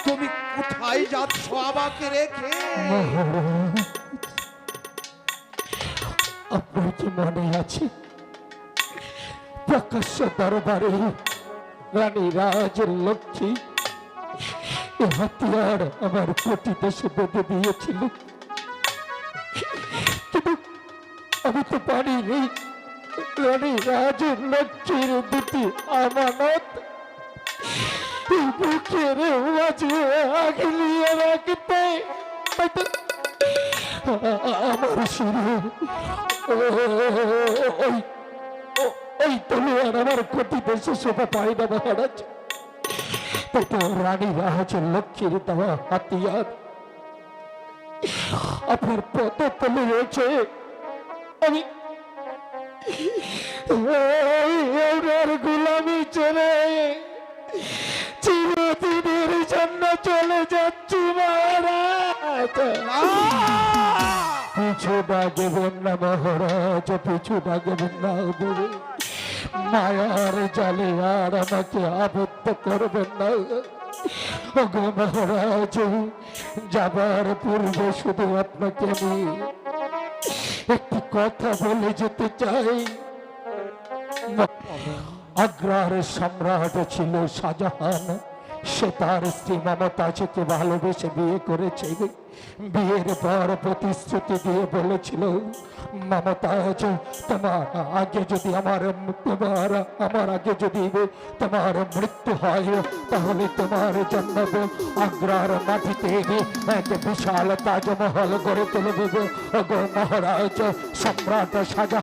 তুমি কোথায় যাচ্ছ আমাকে রেখে? আপনার কি মনে আছে প্রকাশ্য দরবারে রানী রাজের লক্ষ্মী এ হাতিয়ার আমার কোটি দেশে বেঁধে দিয়েছিল, কিন্তু আমি তো পারিনি রানী রাজের লক্ষ্মীর দুটি আমানত বুকের মাঝে আগলিয়ে রাখতে। আমার শিরে ওই তলোয়ার আমার ক্ষতি দেশে শোভা পায় না মহারাজ। তাই তো রানী রাজের লক্ষ্মীর দেওয়া হাতিয়ার আপনার পদ তলে রয়েছে। আমি গোলামি ছেড়ে চিরদিনের জন্য চলে যাচ্ছি মহারাজ। পিছু ডাকবেন না মহারাজ, পিছু ডাকবেন না, মায়ার জালে আর আমাকে আবদ্ধ করবেন না। ওগো মহারাজ, যাবার পূর্বে শুধু আপনাকে আমি একটি কথা বলে যেতে চাই। আগ্রার সম্রাট ছিল শাহজাহান, সে তার স্ত্রী মমতাজকে ভালোবেসে বিয়ে করেছে। বিয়ের পর প্রতিশ্রুতি দিয়ে বলেছিল, মমতাজ তোমার আগে যদি আমার আগে যদি তোমার মৃত্যু হয় তাহলে তোমার জন্য আগ্রার মাটিতে এক বিশাল তাজমহল গড়ে তুলবে। ওগো মহারাজ, সম্রাট শাহজাহান